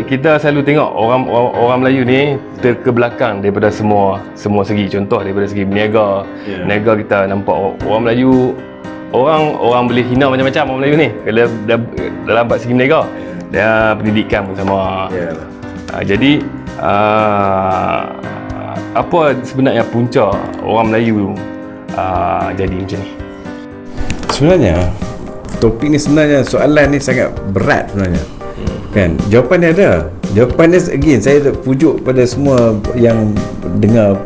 kita selalu tengok orang Melayu ni terkebelakang daripada semua segi. Contoh daripada segi berniaga. Berniaga kita nampak orang Melayu, orang boleh hina macam-macam orang Melayu ni dalam bab segi berniaga. Dia pendidikan pun sama. Jadi apa sebenarnya punca orang Melayu jadi macam ni? Sebenarnya topik ni sebenarnya, soalan ni sangat berat sebenarnya. Kan, jawapannya ada. Jawapannya again, saya pujuk pada semua yang dengar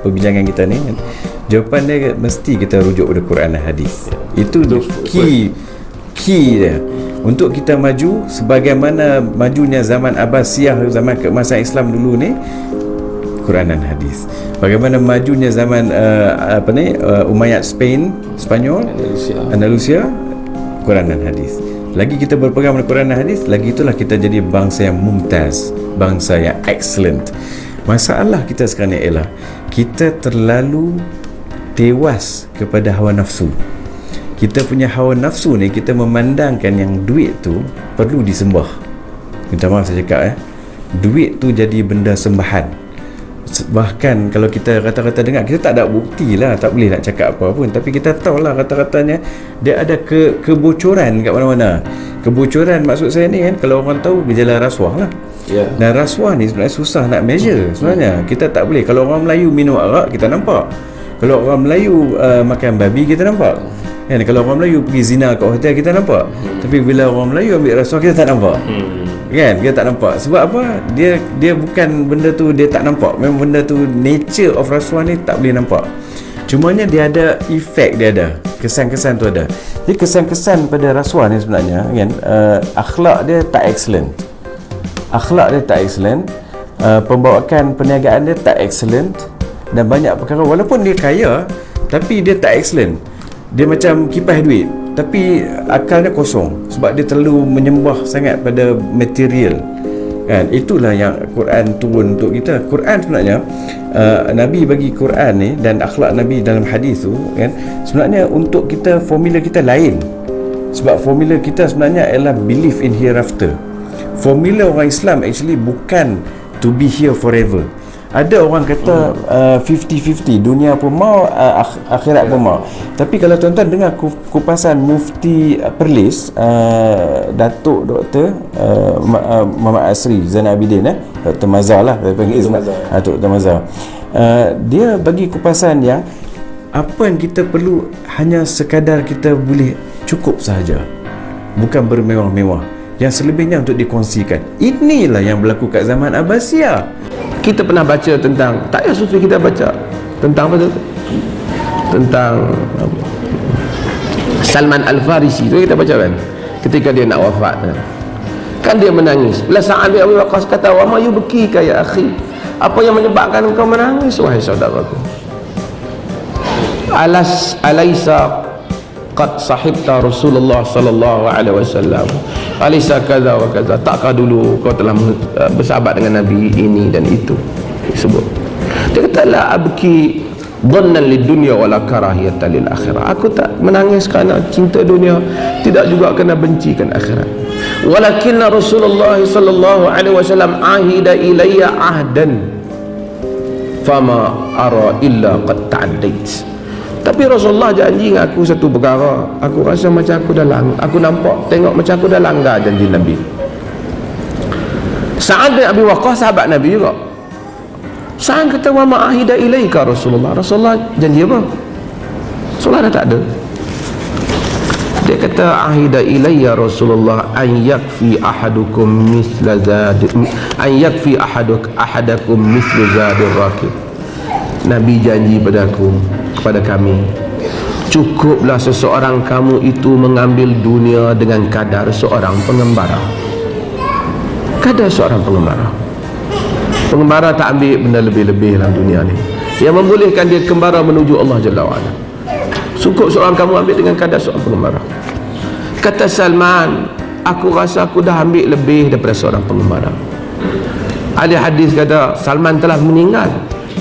perbincangan kita ni kan. Jawapannya mesti kita rujuk pada Quran dan hadis. Itu key dia untuk kita maju. Sebagaimana majunya zaman Abbasiyah, zaman keemasan Islam dulu ni, Quran dan hadis. Bagaimana majunya zaman Umayyad Spanyol, Andalusia, Quran dan hadis. Lagi kita berpegang pada Quran dan hadis, lagi itulah kita jadi bangsa yang mumtaz, bangsa yang excellent. Masalah kita sekarang ni ialah kita terlalu tewas kepada hawa nafsu. Kita punya hawa nafsu ni, kita memandangkan yang duit tu perlu disembah. Minta maaf saya cakap duit tu jadi benda sembahan. Bahkan kalau kita kata-kata dengar, kita tak ada bukti lah, tak boleh nak cakap apa pun, tapi kita tahulah kata-katanya dia ada kebocoran kat mana-mana. Kebocoran maksud saya ni kan, kalau orang tahu gejala rasuah lah. Dan rasuah ni sebenarnya susah nak measure sebenarnya. Kita tak boleh. Kalau orang Melayu minum arak, kita nampak. Kalau orang Melayu makan babi, kita nampak. Kan, kalau orang Melayu pergi zina kat hotel, kita nampak. Tapi bila orang Melayu ambil rasuah, kita tak nampak. Kan, kita tak nampak. Sebab apa? Dia bukan benda tu dia tak nampak. Memang benda tu, nature of rasuah ni tak boleh nampak. Cumanya dia ada efek, dia ada kesan-kesan tu ada. Jadi kesan-kesan pada rasuah ni sebenarnya kan, akhlak dia tak excellent. Pembawaan perniagaan dia tak excellent, dan banyak perkara walaupun dia kaya tapi dia tak excellent. Dia macam kipas duit tapi akalnya kosong sebab dia terlalu menyembah sangat pada material kan. Itulah yang Quran turun untuk kita. Quran sebenarnya Nabi bagi Quran ni dan akhlak Nabi dalam hadis tu kan, sebenarnya untuk kita, formula kita lain. Sebab formula kita sebenarnya ialah belief in hereafter. Formula orang Islam actually bukan to be here forever. Ada orang kata 50-50, dunia pun mau, akhirat pun mau. Tapi kalau tuan-tuan dengar kupasan Mufti Perlis, Datuk Dr. Muhammad Asri Zainal Abidin, Dr. Mazhar lah, saya panggil Dr. Mazhar. Dia bagi kupasan yang apa yang kita perlu hanya sekadar kita boleh cukup sahaja, bukan bermewah-mewah. Yang selebihnya untuk dikongsikan. Inilah yang berlaku kat zaman Abbasiyah. Kita pernah baca tentang, tak payah sufi kita baca tentang apa tu? Tentang Salman Al-Farisi tu kita baca kan, ketika dia nak wafat kan dia menangis. Bila Sa'ad bin Abi Waqqas kata, wa ma yubkika ya akhi, apa yang menyebabkan engkau menangis wahai saudaraku? Alaisa qad sahibta Rasulullah sallallahu alaihi wasallam, alisa kaza wa kaza, takkah dulu kau telah bersahabat dengan Nabi ini dan itu disebut. Dia kata la abki dhannan lid dunya wala karahiyatan lil akhirah, aku tak menangis kerana cinta dunia, tidak juga kerana bencikan akhirat. Walakinna Rasulullah sallallahu alaihi wasallam ahida ilayya ahdan fama ara illa qad ta'addait. Tapi Rasulullah janji dengan aku satu perkara, aku rasa macam aku tengok macam aku dah langgar janji Nabi. Sa'ad bin Abi Waqqas sahabat Nabi juga. Sa'ad kata, wa ma'ahida ilaika Rasulullah. Rasulullah janji apa? Rasulullah dah tak ada. Dia kata, ahida ilayya Rasulullah an yakfi ahadukum misla ahadakum mislu zadir rakib. Nabi janji kepada kami, cukuplah seseorang kamu itu mengambil dunia dengan kadar seorang pengembara. Kadar seorang pengembara. Pengembara tak ambil benda lebih-lebih dalam dunia ni yang membolehkan dia kembara menuju Allah Jalla wa'ala. Cukup seorang kamu ambil dengan kadar seorang pengembara. Kata Salman, aku rasa aku dah ambil lebih daripada seorang pengembara. Ada hadis kata Salman telah meninggal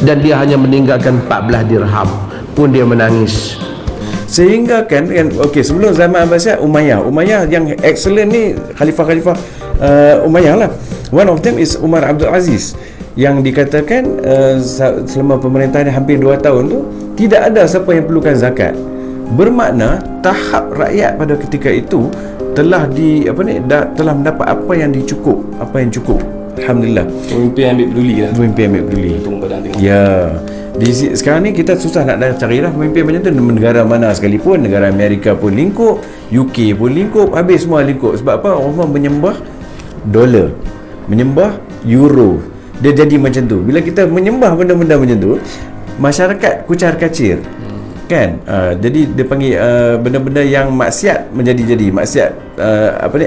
dan dia hanya meninggalkan 14 dirham pun dia menangis. Sehingga kan okey, sebelum zaman Abbasiyah, Umayyah yang excellent ni khalifah Umayyah lah. One of them is Umar Abdul Aziz, yang dikatakan selama pemerintahan hampir 2 tahun tu tidak ada siapa yang perlukan zakat. Bermakna tahap rakyat pada ketika itu telah telah mendapat apa yang cukup. Alhamdulillah. Pemimpin ambil peduli lah. Pemimpin ambil peduli. Untung badan tengok. Ya. Sekarang ni kita susah nak carilah pemimpin macam tu. Negara mana sekalipun, negara Amerika pun lingkup, UK pun lingkup, habis semua lingkup. Sebab apa? Orang menyembah dolar, menyembah euro. Dia jadi macam tu. Bila kita menyembah benda-benda macam tu, masyarakat kucar-kacir. Kan? Jadi dia panggil benda-benda yang maksiat menjadi maksiat,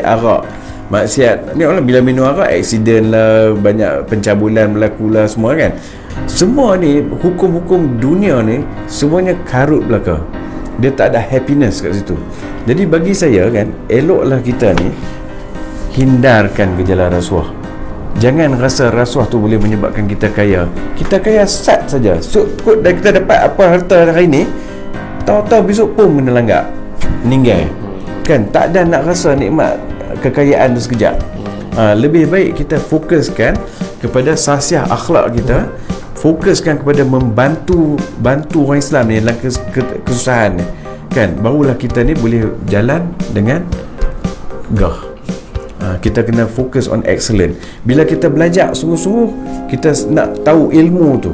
arak. Maksiat ni orang bila minum arak, aksiden lah, banyak pencabulan berlaku lah semua kan. Semua ni hukum-hukum dunia ni semuanya karut belaka. Dia tak ada happiness kat situ. Jadi bagi saya kan, eloklah kita ni hindarkan gejala rasuah. Jangan rasa rasuah tu boleh menyebabkan kita kaya. Kita kaya sat saja. Cukup dah kita dapat apa harta hari ni, tahu-tahu besok pun menelanggar, meninggal. Kan tak ada nak rasa nikmat kekayaan tu sekejap. Lebih baik kita fokuskan kepada sahsiah akhlak kita, fokuskan kepada membantu orang Islam ni dalam kesusahan ni. Kan barulah kita ni boleh jalan dengan gah. Kita kena fokus on excellent. Bila kita belajar sungguh-sungguh, kita nak tahu ilmu tu,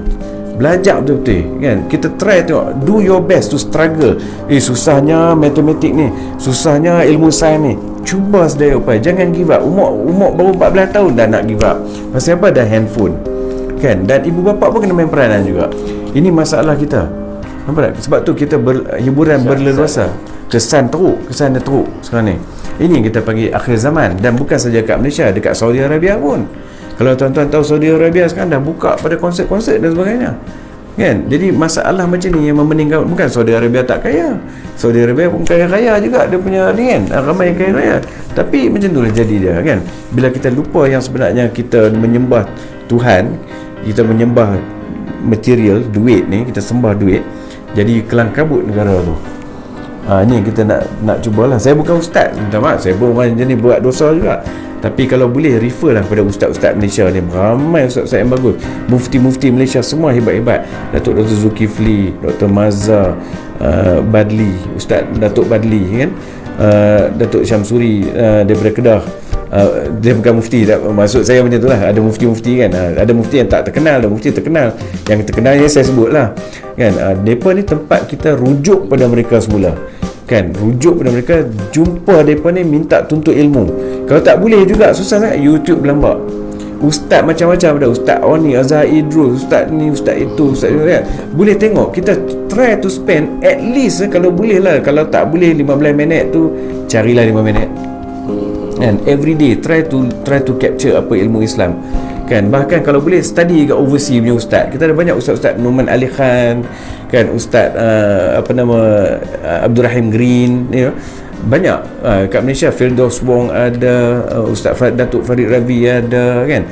belajar betul-betul kan. Kita try tengok, do your best to struggle. Susahnya matematik ni, susahnya ilmu sains ni, cuba sedaya upaya, jangan give up. Umur baru 14 tahun dah nak give up. Pasal apa? Dah handphone kan. Dan ibu bapa pun kena main peranan juga. Ini masalah kita. Nampak tak? Sebab tu kita hiburan berleluasa. Kesan dia teruk sekarang ni. Ini yang kita panggil akhir zaman. Dan bukan saja kat Malaysia, dekat Saudi Arabia pun. Kalau tuan-tuan tahu, Saudi Arabia sekarang dah buka pada konsert-konsert dan sebagainya kan. Jadi masalah macam ni yang meninggal. Bukan Saudi Arabia tak kaya, Saudi Arabia pun kaya-kaya juga. Dia punya ni kan, ramai yang kaya-kaya. Tapi macam tu lah jadi dia kan. Bila kita lupa yang sebenarnya kita menyembah Tuhan, kita menyembah material, duit ni, kita sembah duit, jadi kelang kabut negara tu. Ni kita nak cubalah. Saya bukan ustaz, minta maaf, saya pun orang jenis buat dosa juga. Tapi kalau boleh refer lah kepada ustaz-ustaz Malaysia ni. Ramai ustaz-ustaz yang bagus. Mufti-mufti Malaysia semua hebat-hebat. Datuk Dr. Zulkifli, Dr. Mazhar, Badli, Ustaz Datuk Badli kan. Datuk Syamsuri daripada Kedah. Dia bukan mufti, maksud saya macam tu lah. Ada mufti-mufti kan. Ada mufti yang tak terkenal, ada mufti terkenal. Yang terkenalnya saya sebut lah kan. Mereka ni tempat kita rujuk pada mereka semula kan. Rujuk pada mereka, jumpa mereka ni, minta tuntut ilmu. Kalau tak boleh juga, susah sangat, YouTube berlambak. Ustaz macam-macam ada. Ustaz Oni, Azhar Idrus, Ustaz ni, Ustaz itu, Ustaz itu kan. Boleh tengok. Kita try to spend at least, kalau boleh lah. Kalau tak boleh 15 minit tu, carilah 5 minit. And every day try to capture apa ilmu Islam kan. Bahkan kalau boleh study kat overseas punya ustaz. Kita ada banyak ustaz-ustaz, Numan Ali Khan kan, ustaz Abdul Rahim Green, you know. Banyak kat Malaysia, Firdaus Wong ada, Ustaz Datuk Farid Ravi ada kan.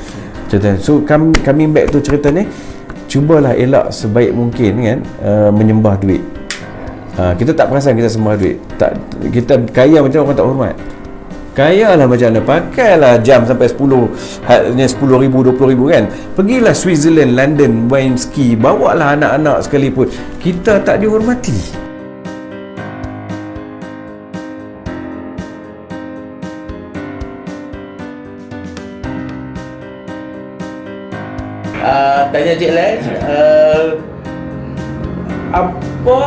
So coming back tu cerita ni, cubalah elak sebaik mungkin kan, menyembah duit. Kita tak perasan kita sembah duit. Kita kaya macam orang tak hormat. Kaya lah macam mana, pakailah jam sampai 10 ribu, 20 ribu kan. Pergilah Switzerland, London, main ski, bawalah anak-anak sekalipun. Kita tak dihormati. Tanya Cik Lan, apa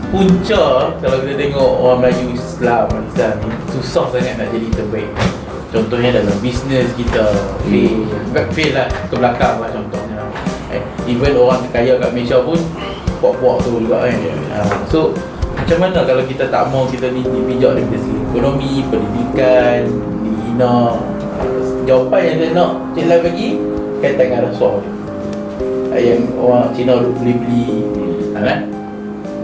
punca kalau kita tengok orang Melayu Islam ni susah sangat nak jadi terbaik? Contohnya dalam bisnes kita fail lah, ke belakang lah contohnya. Even orang kaya kat Malaysia pun puak-puak tu juga kan. So macam mana kalau kita tak mau kita ni dipijak dari segi ekonomi, pendidikan, dihina? Jawapan yang saya nak Cik Lan bagi kaitan dengan rasuah ni, yang orang Cina duk beli-beli kan?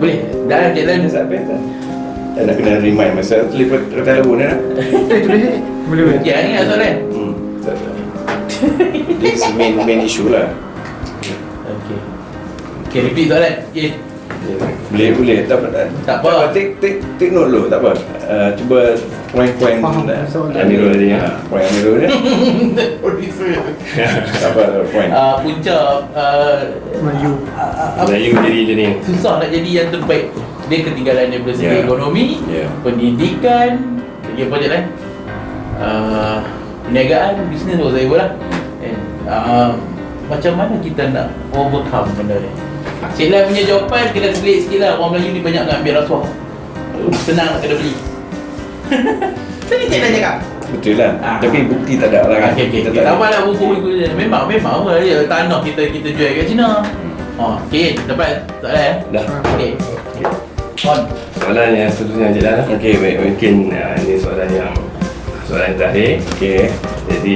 Boleh? Dah Cik Lan Tak nak kena remind masa telefon nak. boleh. Ya, ingat soalan. This main issue lah. Okay, repeat soalan. Okay. Boleh. Tak apa. Tak apa. Take note dulu. Tak apa. Cuba point Faham soalan. Amirul tadi ya. Point Amirul ni. Producer. Tak apa. Point. Punca Melayu. Melayu jadi macam ni. susah nak jadi yang terbaik. Dia ketinggalan daripada segi Yeah. ekonomi, Yeah. pendidikan, lagi apa je lah. Perniagaan, bisnes whatever lah. Macam mana kita nak overcome benda ni? Cik Lai punya jawapan kena selit sikit lah. Orang Melayu ni banyak nak ambil rasuah. Senang nak kena beli. Tadi Cik Lai cakap. Betul lah. Ah. Tapi bukti tak ada lah kan. Okay. Kita Tak apa lah buku je. Memang lah dia. Tanah kita jual kat China. Okay, dapat soalan Dah. Okay. On. Soalan yang seterusnya je lah. Okey, baik. Mungkin ini soalan yang terakhir. Okey. Jadi